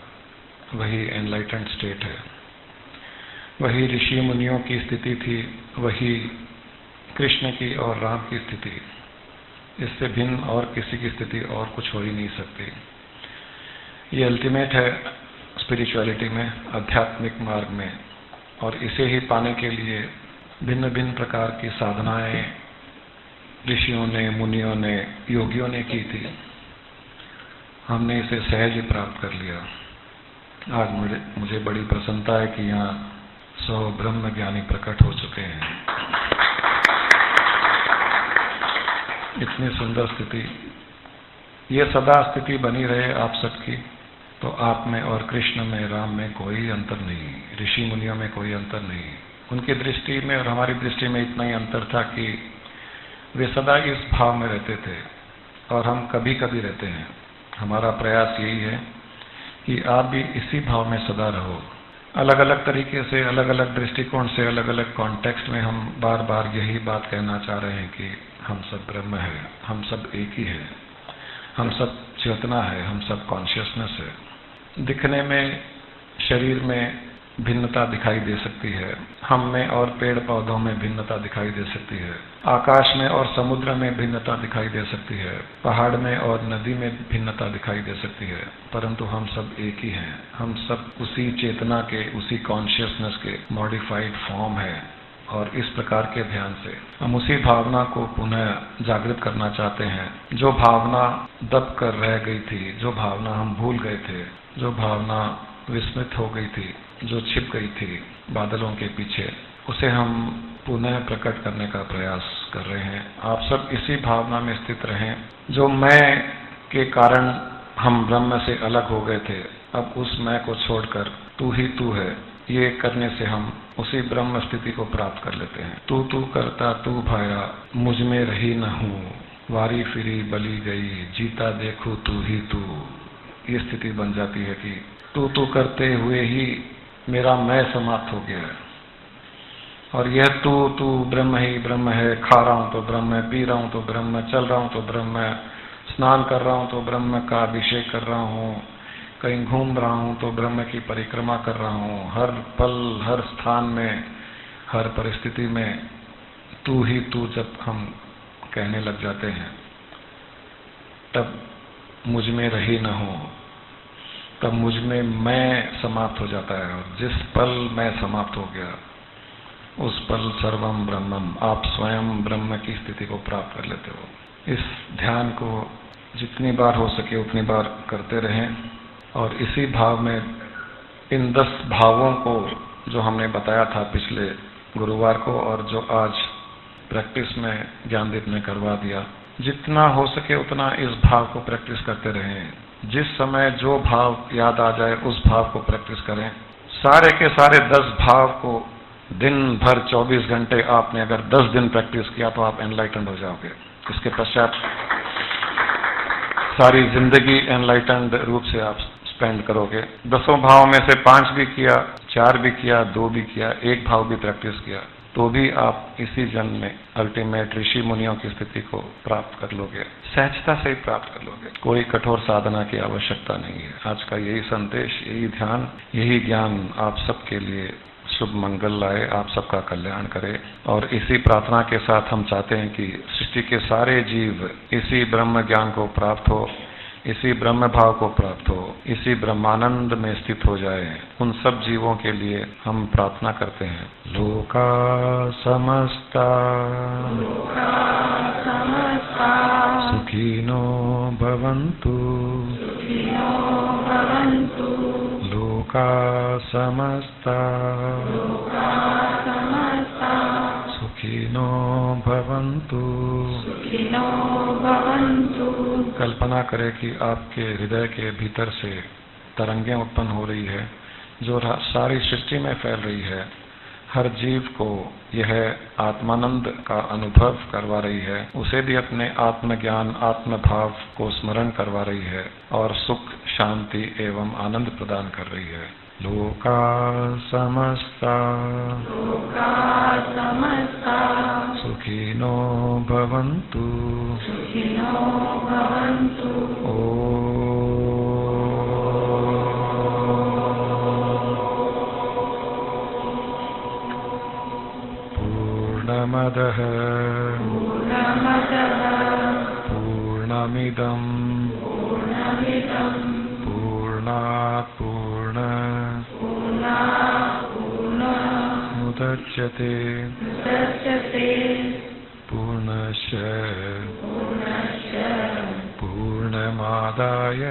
वही एनलाइटेंड स्टेट है, वही ऋषि मुनियों की स्थिति थी, वही कृष्ण की और राम की स्थिति। इससे भिन्न और किसी की स्थिति और कुछ हो ही नहीं सकती। ये अल्टीमेट है स्पिरिचुअलिटी में, आध्यात्मिक मार्ग में, और इसे ही पाने के लिए भिन्न भिन्न प्रकार की साधनाएं ऋषियों ने, मुनियों ने, योगियों ने की थी। हमने इसे सहज ही प्राप्त कर लिया। आज मुझे बड़ी प्रसन्नता है कि यहाँ 100 ब्रह्म ज्ञानी प्रकट हो चुके हैं। इतनी सुंदर स्थिति, ये सदा स्थिति बनी रहे आप सबकी, तो आप में और कृष्ण में, राम में कोई अंतर नहीं, ऋषि मुनियों में कोई अंतर नहीं। उनकी दृष्टि में और हमारी दृष्टि में इतना ही अंतर था कि वे सदा इस भाव में रहते थे और हम कभी कभी रहते हैं। हमारा प्रयास यही है कि आप भी इसी भाव में सदा रहो। अलग अलग तरीके से, अलग अलग दृष्टिकोण से, अलग अलग कॉन्टेक्स्ट में हम बार बार यही बात कहना चाह रहे हैं कि हम सब ब्रह्म है, हम सब एक ही है, हम सब चेतना है, हम सब कॉन्शियसनेस है। दिखने में, शरीर में भिन्नता दिखाई दे सकती है, हम में और पेड़ पौधों में भिन्नता दिखाई दे सकती है, आकाश में और समुद्र में भिन्नता दिखाई दे सकती है, पहाड़ में और नदी में भिन्नता दिखाई दे सकती है, परंतु हम सब एक ही हैं। हम सब उसी चेतना के, उसी कॉन्शियसनेस के मॉडिफाइड फॉर्म है। और इस प्रकार के ध्यान से हम उसी भावना को पुनः जागृत करना चाहते हैं, जो भावना दब कर रह गई थी, जो भावना हम भूल गए थे, जो भावना विस्मृत हो गई थी, जो छिप गई थी बादलों के पीछे, उसे हम पुनः प्रकट करने का प्रयास कर रहे हैं। आप सब इसी भावना में स्थित रहें। जो मैं के कारण हम ब्रह्म से अलग हो गए थे, अब उस मैं को छोड़कर तू ही तू है, ये करने से हम उसी ब्रह्म स्थिति को प्राप्त कर लेते हैं। तू तू करता तू भाया, मुझ में रही न हूँ, वारी फिरी बली गई, जीता देखू तू ही तू। ये स्थिति बन जाती है कि तू तू करते हुए ही मेरा मैं समाप्त हो गया है, और यह तू तू ब्रह्म ही ब्रह्म है। खा रहा हूँ तो ब्रह्म है, पी रहा हूँ तो ब्रह्म है, चल रहा हूँ तो ब्रह्म है, स्नान कर रहा हूँ तो ब्रह्म का अभिषेक कर रहा हूँ, कहीं घूम रहा हूँ तो ब्रह्म की परिक्रमा कर रहा हूँ। हर पल, हर स्थान में, हर परिस्थिति में तू ही तू जब हम कहने लग जाते हैं, तब मुझ में रही न हो, तब मुझ में मैं समाप्त हो जाता है। और जिस पल मैं समाप्त हो गया, उस पल सर्वम ब्रह्मम, आप स्वयं ब्रह्म की स्थिति को प्राप्त कर लेते हो। इस ध्यान को जितनी बार हो सके उतनी बार करते रहें, और इसी भाव में इन 10 भावों को जो हमने बताया था पिछले गुरुवार को, और जो आज प्रैक्टिस में ज्ञानदीप ने करवा दिया, जितना हो सके उतना इस भाव को प्रैक्टिस करते रहें। जिस समय जो भाव याद आ जाए उस भाव को प्रैक्टिस करें। सारे के सारे 10 भाव को दिन भर 24 घंटे आपने अगर 10 दिन प्रैक्टिस किया तो आप एनलाइटेंड हो जाओगे। इसके पश्चात सारी जिंदगी एनलाइटेंड रूप से आप स्पेंड करोगे। 10 भाव में से 5 भी किया, 4 भी किया, 2 भी किया, 1 भाव भी प्रैक्टिस किया, तो भी आप इसी जन्म में अल्टीमेट ऋषि मुनियों की स्थिति को प्राप्त कर लोगे। सहजता से ही प्राप्त कर लोगे, कोई कठोर साधना की आवश्यकता नहीं है। आज का यही संदेश, यही ध्यान, यही ज्ञान आप सबके लिए शुभ मंगल लाए, आप सबका कल्याण करे। और इसी प्रार्थना के साथ हम चाहते हैं कि सृष्टि के सारे जीव इसी ब्रह्म ज्ञान को प्राप्त हो, इसी ब्रह्म भाव को प्राप्त हो, इसी ब्रह्मानंद में स्थित हो जाए। उन सब जीवों के लिए हम प्रार्थना करते हैं। लोका समस्ता सुखिनो भवन्तु, लोका समस्ता सुखिनो भवन्तु। कल्पना करें कि आपके हृदय के भीतर से तरंगें उत्पन्न हो रही है, जो सारी सृष्टि में फैल रही है। हर जीव को यह आत्मानंद का अनुभव करवा रही है, उसे भी अपने आत्मज्ञान, आत्मभाव को स्मरण करवा रही है और सुख, शांति एवं आनंद प्रदान कर रही है। लोका समस्ता सुखिनो भवन्तु। पूर्णमदः पूर्णमिदं पूर्णात् पूर्णमुदच्यते मुदच्यते पूर्णस्य पूर्णमादाय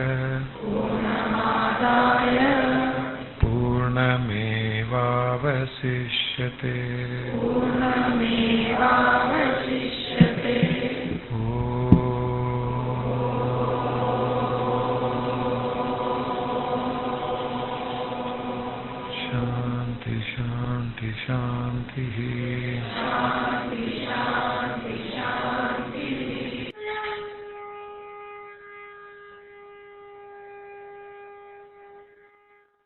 पूर्णमेवावशिष्यते शांति शांति शांति।